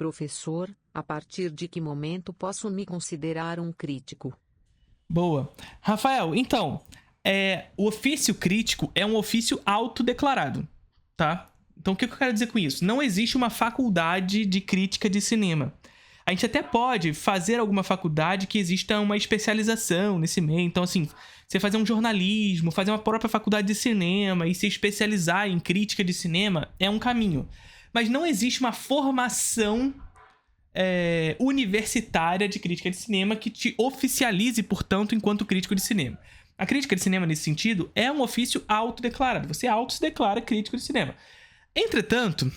Professor, a partir de que momento posso me considerar um crítico? Boa. Rafael, então, o ofício crítico é um ofício autodeclarado, tá? Então, o que eu quero dizer com isso? Não existe uma faculdade de crítica de cinema. A gente até pode fazer alguma faculdade que exista uma especialização nesse meio. Então, assim, você fazer um jornalismo, fazer uma própria faculdade de cinema e se especializar em crítica de cinema é um caminho. Mas não existe uma formação universitária de crítica de cinema que te oficialize, portanto, enquanto crítico de cinema. A crítica de cinema, nesse sentido, é um ofício autodeclarado. Você auto se declara crítico de cinema. Entretanto,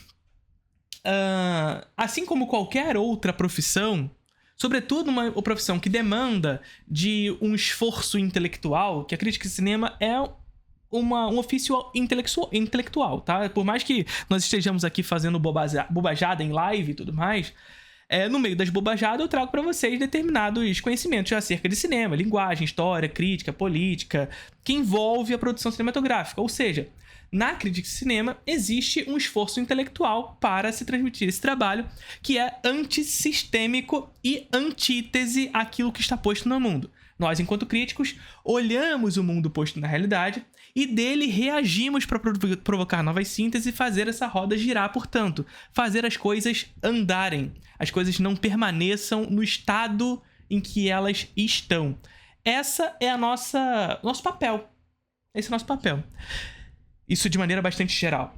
assim como qualquer outra profissão, sobretudo uma profissão que demanda de um esforço intelectual, que a crítica de cinema é um ofício intelectual, tá? Por mais que nós estejamos aqui fazendo bobajada em live e tudo mais, no meio das bobajadas eu trago para vocês determinados conhecimentos acerca de cinema, linguagem, história, crítica, política, que envolve a produção cinematográfica. Ou seja, na crítica de cinema existe um esforço intelectual para se transmitir esse trabalho que é antissistêmico e antítese àquilo que está posto no mundo. Nós, enquanto críticos, olhamos o mundo posto na realidade e dele reagimos para provocar novas sínteses e fazer essa roda girar, portanto, fazer as coisas andarem, as coisas não permaneçam no estado em que elas estão. Essa é nosso papel. Esse é o nosso papel. Isso de maneira bastante geral.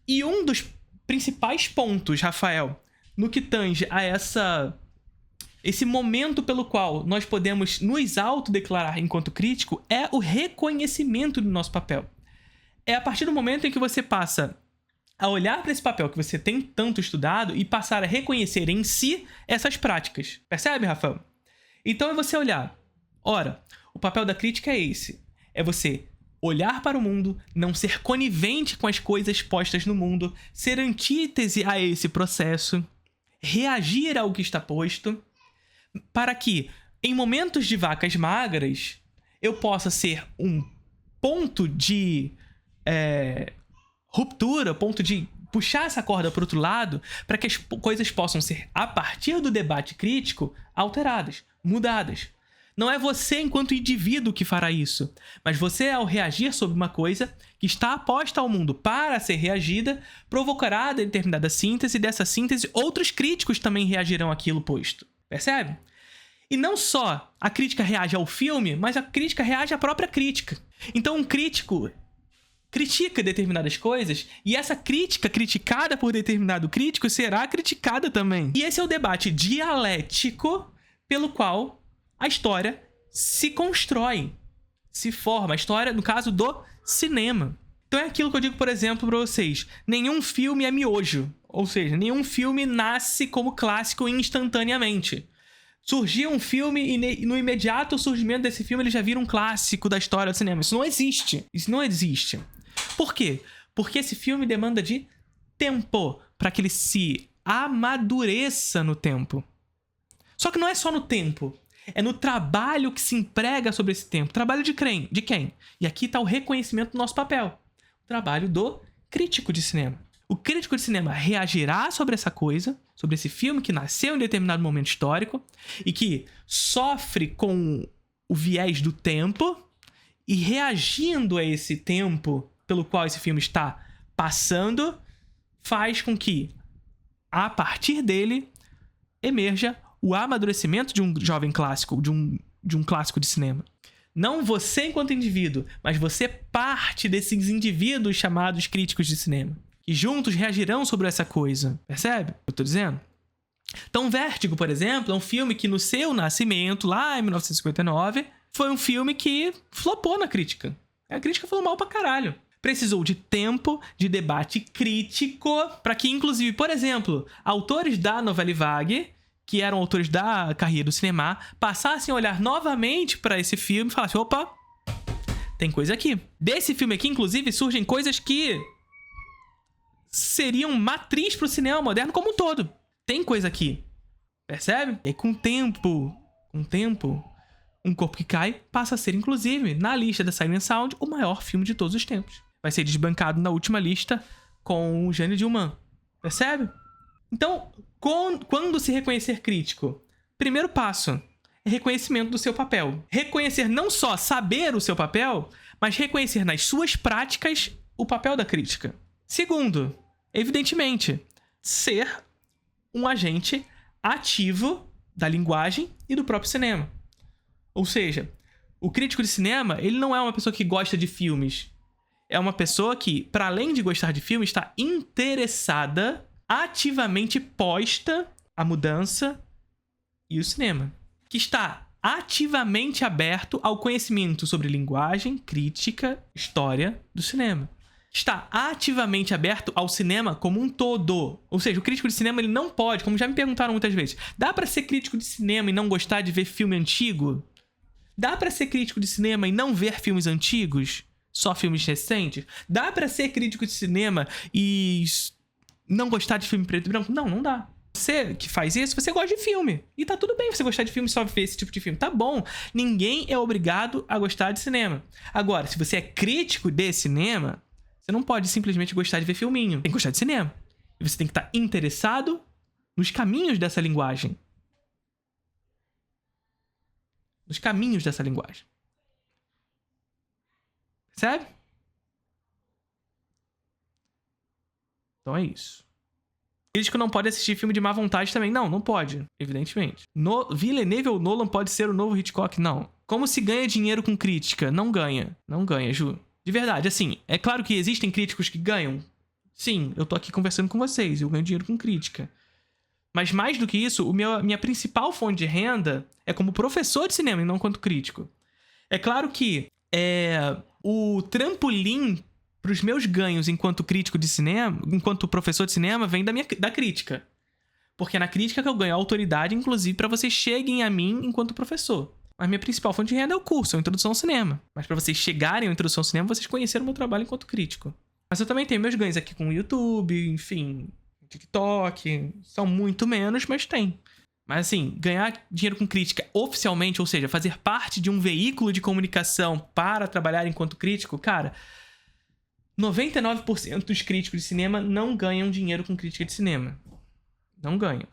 E um dos principais pontos, Rafael, no que tange a esse momento pelo qual nós podemos nos autodeclarar enquanto crítico é o reconhecimento do nosso papel. É a partir do momento em que você passa a olhar para esse papel que você tem tanto estudado e passar a reconhecer em si essas práticas. Percebe, Rafael? Então é você olhar. Ora, o papel da crítica é esse. É você olhar para o mundo, não ser conivente com as coisas postas no mundo, ser antítese a esse processo, reagir ao que está posto, para que, em momentos de vacas magras, eu possa ser um ponto de ruptura, ponto de puxar essa corda para o outro lado, para que as coisas possam ser, a partir do debate crítico, alteradas, mudadas. Não é você, enquanto indivíduo, que fará isso, mas você, ao reagir sobre uma coisa que está posta ao mundo para ser reagida, provocará determinada síntese, e dessa síntese, outros críticos também reagirão àquilo posto. Percebe? E não só a crítica reage ao filme, mas a crítica reage à própria crítica. Então, um crítico critica determinadas coisas e essa crítica criticada por determinado crítico será criticada também. E esse é o debate dialético pelo qual a história se constrói, se forma. A história, no caso do cinema. Então é aquilo que eu digo, por exemplo, para vocês. Nenhum filme é miojo. Ou seja, nenhum filme nasce como clássico instantaneamente. Surgiu um filme e no imediato surgimento desse filme ele já vira um clássico da história do cinema. Isso não existe. Isso não existe. Por quê? Porque esse filme demanda de tempo para que ele se amadureça no tempo. Só que não é só no tempo. É no trabalho que se emprega sobre esse tempo. Trabalho de quem? E aqui está o reconhecimento do nosso papel. O trabalho do crítico de cinema. O crítico de cinema reagirá sobre essa coisa, sobre esse filme que nasceu em determinado momento histórico e que sofre com o viés do tempo e reagindo a esse tempo pelo qual esse filme está passando, faz com que, a partir dele, emerja o amadurecimento de um jovem clássico, de um clássico de cinema. Não você enquanto indivíduo, mas você parte desses indivíduos chamados críticos de cinema. Que juntos reagirão sobre essa coisa. Percebe o que eu tô dizendo? Então, Vértigo, por exemplo, é um filme que no seu nascimento, lá em 1959, foi um filme que flopou na crítica. A crítica falou mal pra caralho. Precisou de tempo, de debate crítico, para que, inclusive, por exemplo, autores da Nouvelle Vague, que eram autores da carreira do cinema, passassem a olhar novamente para esse filme e falassem, opa, tem coisa aqui. Desse filme aqui, inclusive, surgem coisas que seriam matriz pro cinema moderno como um todo. Tem coisa aqui. Percebe? E com o tempo, Um Corpo que Cai passa a ser, inclusive, na lista da Silent Sound, o maior filme de todos os tempos. Vai ser desbancado na última lista com o Gênio de Human. Percebe? Então, Quando se reconhecer crítico? Primeiro passo é reconhecimento do seu papel. Reconhecer não só saber o seu papel, mas reconhecer nas suas práticas o papel da crítica. Segundo, evidentemente, ser um agente ativo da linguagem e do próprio cinema. Ou seja, o crítico de cinema, ele não é uma pessoa que gosta de filmes. É uma pessoa que, para além de gostar de filmes, está interessada, ativamente posta a mudança e o cinema. Que está ativamente aberto ao conhecimento sobre linguagem, crítica, história do cinema. Está ativamente aberto ao cinema como um todo. Ou seja, o crítico de cinema, ele não pode, como já me perguntaram muitas vezes, dá pra ser crítico de cinema e não gostar de ver filme antigo? Dá pra ser crítico de cinema e não ver filmes antigos? Só filmes recentes? Dá pra ser crítico de cinema e não gostar de filme preto e branco? Não, não dá. Você que faz isso, você gosta de filme. E tá tudo bem você gostar de filme e só ver esse tipo de filme. Tá bom. Ninguém é obrigado a gostar de cinema. Agora, se você é crítico de cinema, você não pode simplesmente gostar de ver filminho. Tem que gostar de cinema. E você tem que estar interessado nos caminhos dessa linguagem. Nos caminhos dessa linguagem. Percebe? Então é isso. Crítico não pode assistir filme de má vontade também. Não, não pode, evidentemente. Villeneuve ou Nolan pode ser o novo Hitchcock? Não. Como se ganha dinheiro com crítica? Não ganha. Não ganha, Ju. De verdade, assim, é claro que existem críticos que ganham. Sim, eu tô aqui conversando com vocês, eu ganho dinheiro com crítica. Mas mais do que isso, minha principal fonte de renda é como professor de cinema e não quanto crítico. É claro que o trampolim para os meus ganhos enquanto crítico de cinema, enquanto professor de cinema, vem da crítica. Porque é na crítica que eu ganho autoridade, inclusive, para vocês cheguem a mim enquanto professor. Mas minha principal fonte de renda é o curso, é a Introdução ao Cinema. Mas para vocês chegarem à Introdução ao Cinema, vocês conheceram o meu trabalho enquanto crítico. Mas eu também tenho meus ganhos aqui com o YouTube, enfim, TikTok. São muito menos, mas tem. Mas assim, ganhar dinheiro com crítica oficialmente, ou seja, fazer parte de um veículo de comunicação para trabalhar enquanto crítico, cara, 99% dos críticos de cinema não ganham dinheiro com crítica de cinema. Não ganham.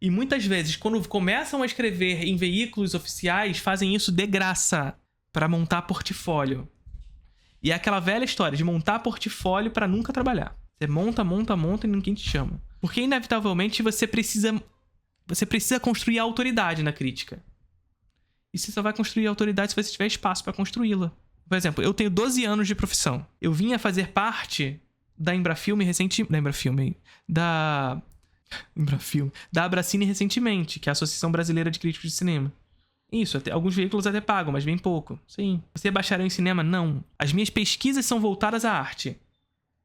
E muitas vezes, quando começam a escrever em veículos oficiais, fazem isso de graça para montar portfólio. E é aquela velha história de montar portfólio para nunca trabalhar. Você monta e ninguém te chama. Porque, inevitavelmente, você precisa construir a autoridade na crítica. E você só vai construir a autoridade se você tiver espaço para construí-la. Por exemplo, eu tenho 12 anos de profissão. Eu vim a fazer parte da Embrafilme recentemente. Da Abracine recentemente, que é a Associação Brasileira de Críticos de Cinema. Isso, alguns veículos até pagam, mas bem pouco. Sim. Você é bacharel em cinema? Não. As minhas pesquisas são voltadas à arte.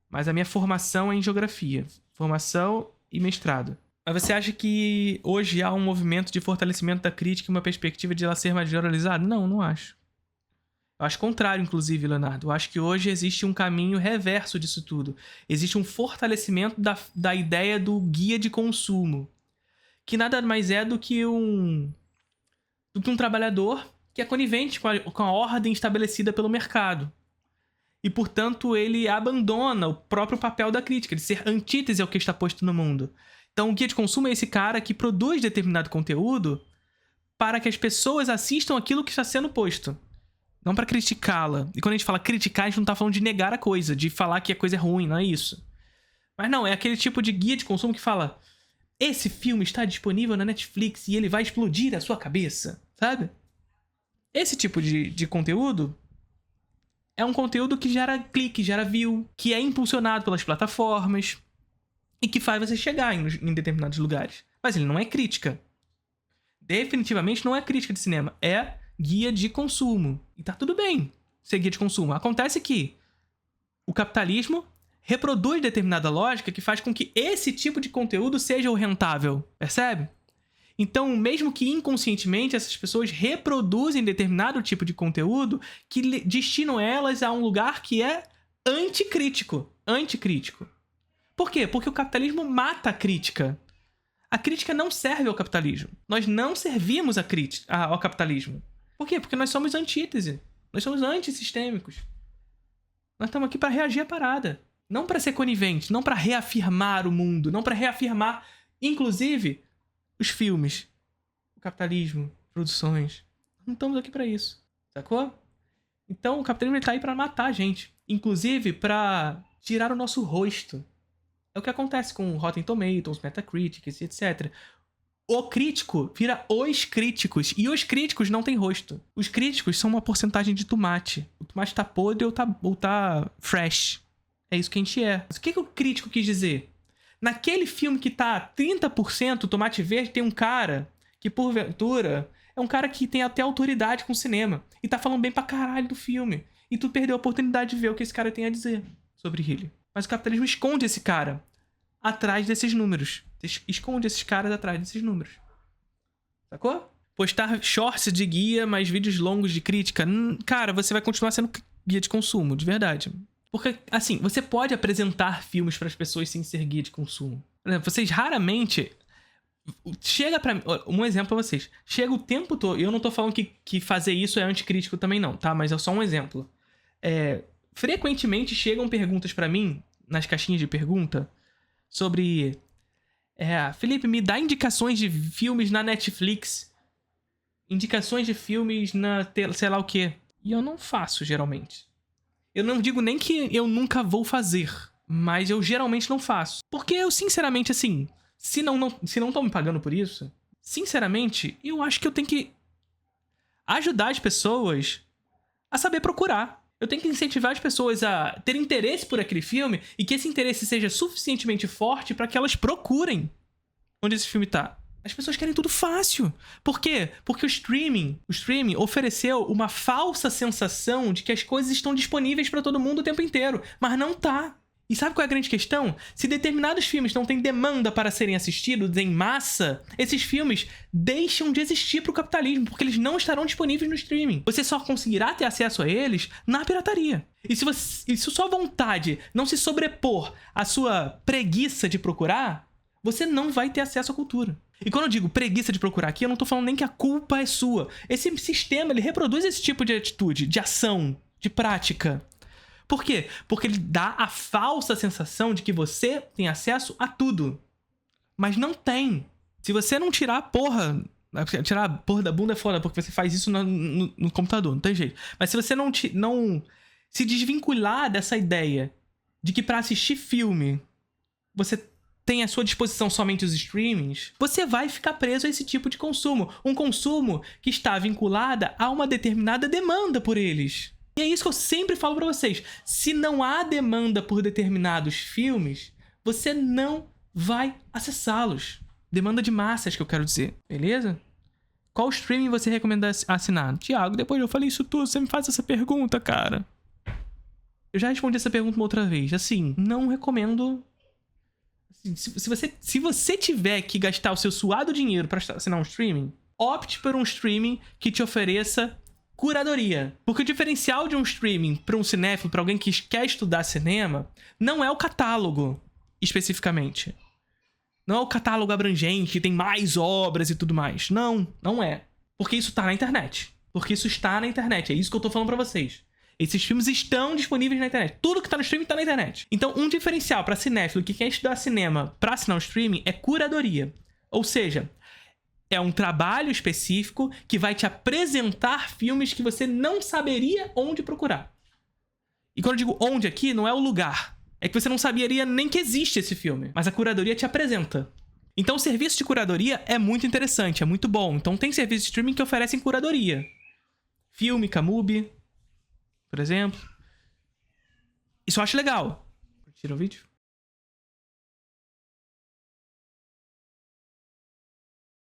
Mas a minha formação é em geografia. Formação e mestrado. Mas você acha que hoje há um movimento de fortalecimento da crítica e uma perspectiva de ela ser mais generalizada? Não, não acho. Eu acho o contrário, inclusive, Leonardo. Eu acho que hoje existe um caminho reverso disso tudo. Existe um fortalecimento da ideia do guia de consumo. Que nada mais é do que um trabalhador que é conivente com a ordem estabelecida pelo mercado. E, portanto, ele abandona o próprio papel da crítica, de ser antítese ao que está posto no mundo. Então, o guia de consumo é esse cara que produz determinado conteúdo para que as pessoas assistam aquilo que está sendo posto. Não para criticá-la. E quando a gente fala criticar, a gente não tá falando de negar a coisa, de falar que a coisa é ruim, não é isso. Mas não, é aquele tipo de guia de consumo que fala: esse filme está disponível na Netflix e ele vai explodir a sua cabeça, sabe? Esse tipo de conteúdo é um conteúdo que gera clique, gera view, que é impulsionado pelas plataformas e que faz você chegar em determinados lugares. Mas ele não é crítica. Definitivamente não é crítica de cinema. É guia de consumo. E tá tudo bem ser guia de consumo. Acontece que o capitalismo reproduz determinada lógica que faz com que esse tipo de conteúdo seja o rentável. Percebe? Então, mesmo que inconscientemente, essas pessoas reproduzem determinado tipo de conteúdo que destinam elas a um lugar que é anticrítico. Anticrítico. Por quê? Porque o capitalismo mata a crítica. A crítica não serve ao capitalismo. Nós não servimos ao capitalismo. Por quê? Porque nós somos antítese. Nós somos antissistêmicos. Nós estamos aqui para reagir à parada. Não para ser conivente, não para reafirmar o mundo, não para reafirmar Inclusive, os filmes, o capitalismo, produções. Não estamos aqui pra isso, sacou? Então, o capitalismo ele tá aí pra matar a gente. Inclusive, pra tirar o nosso rosto. É o que acontece com Rotten Tomatoes, Metacritic, etc. O crítico vira os críticos. E os críticos não têm rosto. Os críticos são uma porcentagem de tomate. O tomate tá podre ou tá fresh. É isso que a gente é. Mas o que o crítico quis dizer? Naquele filme que tá 30% tomate verde, tem um cara que, porventura, é um cara que tem até autoridade com o cinema. E tá falando bem pra caralho do filme. E tu perdeu a oportunidade de ver o que esse cara tem a dizer sobre ele. Mas o capitalismo esconde esse cara atrás desses números. Esconde esses caras atrás desses números. Sacou? Postar shorts de guia, mais vídeos longos de crítica. Cara, você vai continuar sendo guia de consumo, de verdade. Porque, assim, você pode apresentar filmes para as pessoas sem ser guia de consumo. Por exemplo, vocês raramente... Chega pra mim... Um exemplo pra vocês. Chega o tempo todo... Eu não tô falando que fazer isso é anticrítico também não, tá? Mas é só um exemplo. Frequentemente chegam perguntas pra mim, nas caixinhas de pergunta, sobre... Felipe, me dá indicações de filmes na Netflix. Indicações de filmes na... sei lá o quê. E eu não faço, geralmente. Eu não digo nem que eu nunca vou fazer, mas eu geralmente não faço. Porque eu, sinceramente, assim, se não estão me pagando por isso, sinceramente, eu acho que eu tenho que ajudar as pessoas a saber procurar. Eu tenho que incentivar as pessoas a ter interesse por aquele filme e que esse interesse seja suficientemente forte para que elas procurem onde esse filme tá. As pessoas querem tudo fácil. Por quê? Porque o streaming ofereceu uma falsa sensação de que as coisas estão disponíveis para todo mundo o tempo inteiro, mas não tá. E sabe qual é a grande questão? Se determinados filmes não têm demanda para serem assistidos em massa, esses filmes deixam de existir para o capitalismo, porque eles não estarão disponíveis no streaming. Você só conseguirá ter acesso a eles na pirataria. E se sua vontade não se sobrepor à sua preguiça de procurar, você não vai ter acesso à cultura. E quando eu digo preguiça de procurar aqui, eu não tô falando nem que a culpa é sua. Esse sistema, ele reproduz esse tipo de atitude, de ação, de prática. Por quê? Porque ele dá a falsa sensação de que você tem acesso a tudo. Mas não tem. Se você não tirar a porra... Tirar a porra da bunda é foda, porque você faz isso no computador, não tem jeito. Mas se você não se desvincular dessa ideia de que pra assistir filme, você tem à sua disposição somente os streamings, você vai ficar preso a esse tipo de consumo. Um consumo que está vinculado a uma determinada demanda por eles. E é isso que eu sempre falo pra vocês. Se não há demanda por determinados filmes, você não vai acessá-los. Demanda de massas, que eu quero dizer. Beleza? Qual streaming você recomenda assinar? Tiago, depois eu falei isso tudo, você me faz essa pergunta, cara. Eu já respondi essa pergunta uma outra vez. Assim, não recomendo... Se você tiver que gastar o seu suado dinheiro para assinar um streaming, opte por um streaming que te ofereça curadoria. Porque o diferencial de um streaming para um cinéfilo, para alguém que quer estudar cinema, não é o catálogo, especificamente. Não é o catálogo abrangente, que tem mais obras e tudo mais. Não, não é. Porque isso tá na internet. Porque isso está na internet. É isso que eu tô falando pra vocês. Esses filmes estão disponíveis na internet. Tudo que tá no streaming tá na internet. Então, um diferencial pra cinéfilo que quer estudar cinema pra assinar um streaming é curadoria. Ou seja, é um trabalho específico que vai te apresentar filmes que você não saberia onde procurar. E quando eu digo onde aqui, não é o lugar. É que você não saberia nem que existe esse filme. Mas a curadoria te apresenta. Então, o serviço de curadoria é muito interessante, é muito bom. Então, tem serviços de streaming que oferecem curadoria. Filmica, Mubi, por exemplo. Isso eu acho legal. Curtiram o vídeo?